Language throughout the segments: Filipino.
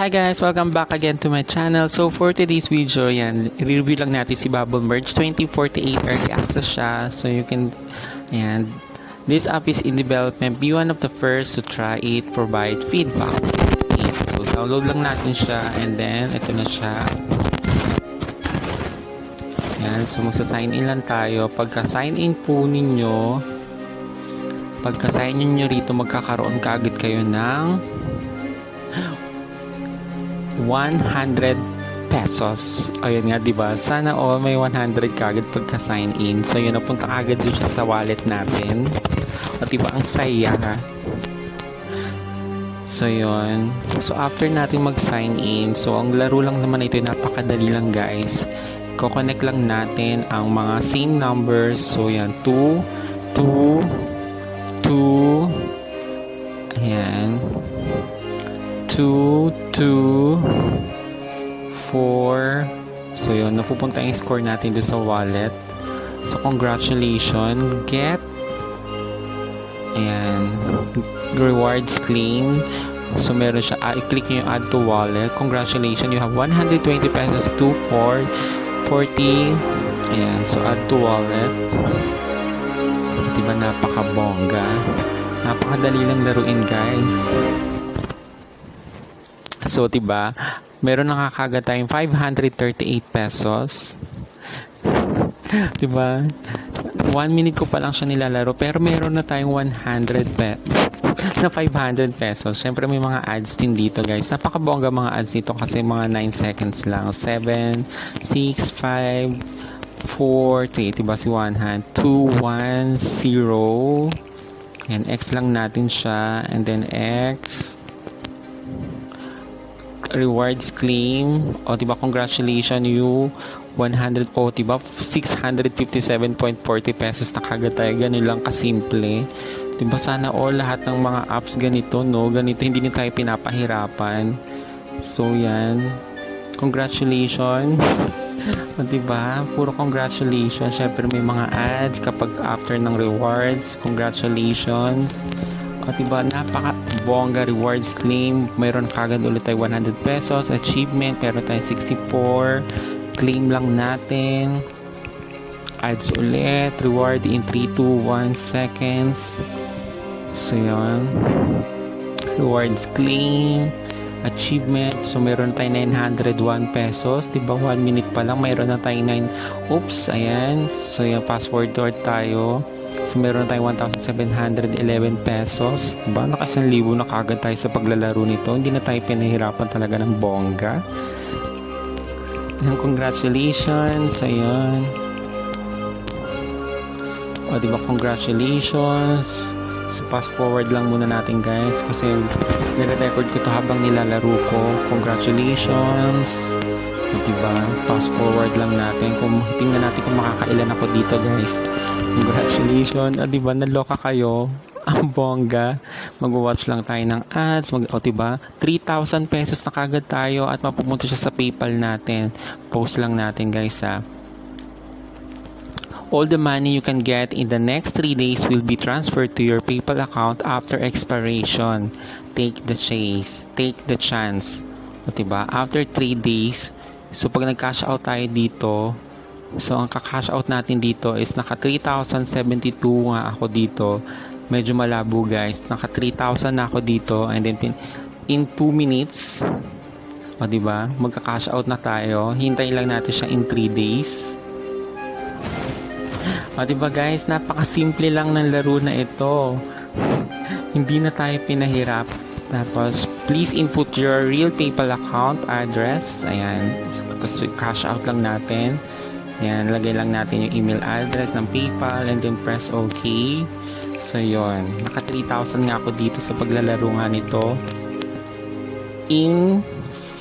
Hi guys! Welcome back again to my channel. So for today's video, yan, i-review lang natin si Bubble Merge 2048 early access siya. So you can, and this app is in development. Be one of the first to try it, provide feedback. Okay. So download lang natin siya and then ito na siya. Yan, so magsa-sign in lang tayo. Pagka-sign in po ninyo, pagka-sign in nyo rito, magkakaroon kaagad kayo ng 100 pesos. Ayun nga, diba? Sana all may 100 kagad pagka sign in. So yun, napunta kagad doon siya sa wallet natin. O diba, ang saya. So yun. So after natin mag sign in, so ang laro lang naman ito, napakadali lang guys. Ko-connect lang natin ang mga same numbers. So yan, 2, 2, 2, ayan, 2, 2, 4. So yun, napupunta yung score natin doon sa wallet. So congratulations, get, ayan, rewards claim. So meron siya, i-click nyo yung add to wallet. Congratulations, you have 120 pesos to 40. Ayan, so add to wallet. Diba napaka-bongga, napakadali lang laruin guys. So, diba, meron nakakagad tayong 538 pesos. Diba? 1 minute ko pa lang siya nilalaro, pero meron na tayong 100 na 500 pesos. Siyempre, may mga ads din dito, guys. Napakabongga mga ads dito kasi mga 9 seconds lang. 7, 6, 5, 4, 3. Diba si one hand? 2, 1, 0. And X lang natin siya. And then X. Rewards claim. O diba, congratulations you 100, o diba 657.40 pesos na kagad tayo. Ganun lang kasimple. Diba, sana all lahat ng mga apps ganito, no? Ganito, hindi na tayo pinapahirapan. So yan, congratulations. O diba, puro congratulations. Syempre may mga ads kapag after ng rewards. Congratulations. O diba, napaka-bongga rewards claim. Mayroon kagad ulit tayo 100 pesos. Achievement, meron tayo 64. Claim lang natin. Ads ulit. Reward in 3, 2, 1 seconds. So yun. Rewards claim. Achievement. So meron tayo 901 pesos. Diba, 1 minute pa lang. Mayroon na tayo 9. Oops, ayan. So yung password word tayo. So meron tayong 1,711 pesos. Diba? Naka 1,000 na kagad tayo sa paglalaro nito. Hindi na tayo pinahirapan talaga ng bongga. Congratulations. Ayan. O diba, congratulations. So fast forward lang muna natin guys. Kasi nire-record ko to habang nilalaro ko. Congratulations. O diba, fast forward lang natin. Tingnan natin kung makakailan ako dito guys. Congratulations. Diba, naloka kayo. Ang bongga. Mag-watch lang tayo ng ads. Diba, 3,000 pesos na kagad tayo at mapupunta siya sa PayPal natin. Post lang natin guys ha. All the money you can get in the next 3 days will be transferred to your PayPal account after expiration. Take the chase. Take the chance. Diba, after 3 days. So pag nag-cash out tayo dito, so ang ka-cash out natin dito is naka 3,072 nga ako dito. Medyo malabo guys. Naka 3,000 na ako dito and then in 2 minutes, o diba, magka-cash out na tayo. Hintayin lang natin siya in 3 days. O diba guys, napaka-simple lang ng laro na ito. Hindi na tayo pinahirap. Tapos, please input your real PayPal account address. Ayan. Tapos, cash out lang natin. Ayan, lagay lang natin yung email address ng PayPal and then press OK. So, yun. Naka 3,000 nga ako dito sa paglalaro nga nito. In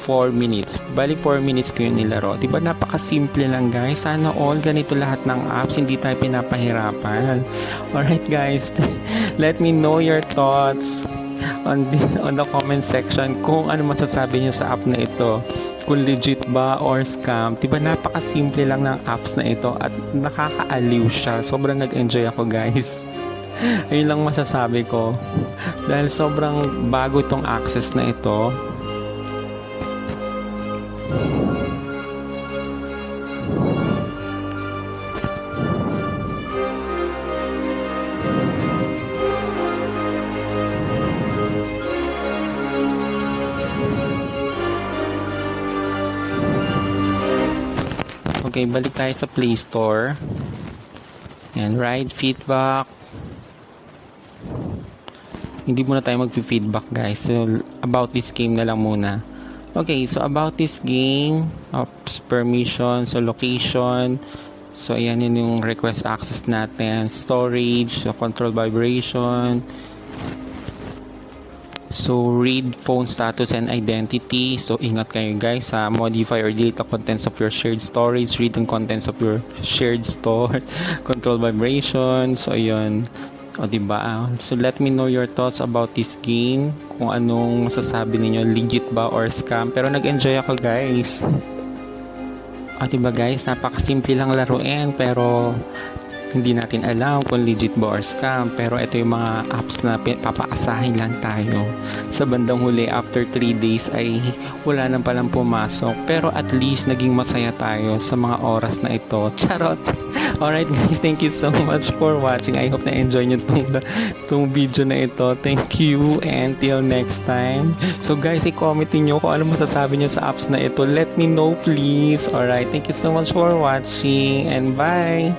4 minutes. Bali 4 minutes ko yun nilaro. Diba napakasimple lang guys. Sana all ganito lahat ng apps, hindi tayo pinapahirapan. Alright guys, let me know your thoughts on the comment section kung ano masasabi niyo sa app na ito. Kung legit ba or scam. Diba napakasimple lang ng apps na ito at nakakaaliw siya. Sobrang nag-enjoy ako guys. Ayun lang masasabi ko. Dahil sobrang bago itong access na ito. Okay, balik tayo sa Play Store. And ride feedback. Hindi muna tayo mag-feedback guys. So, about this game na lang muna. Okay, so about this game, permission, so location. So, ayan yun yung request access natin. Storage, so control vibration. So, read phone status and identity. So, ingat kayo guys ha. Modify or delete the contents of your shared storage. Read the contents of your shared store. Control vibration. So, ayun. O, diba? So, let me know your thoughts about this game. Kung anong masasabi ninyo, legit ba or scam. Pero nag-enjoy ako, guys. O, diba, guys? Napakasimple lang laruin. Pero, hindi natin alam kung legit ba or scam. Pero ito yung mga apps na papaasahin lang tayo. Sa bandang huli, after 3 days ay wala nang palang pumasok. Pero at least naging masaya tayo sa mga oras na ito. Charot! Alright guys, thank you so much for watching. I hope na-enjoy nyo itong video na ito. Thank you and till next time. So guys, i-comment nyo kung ano masasabi nyo sa apps na ito. Let me know please. Alright, thank you so much for watching and bye!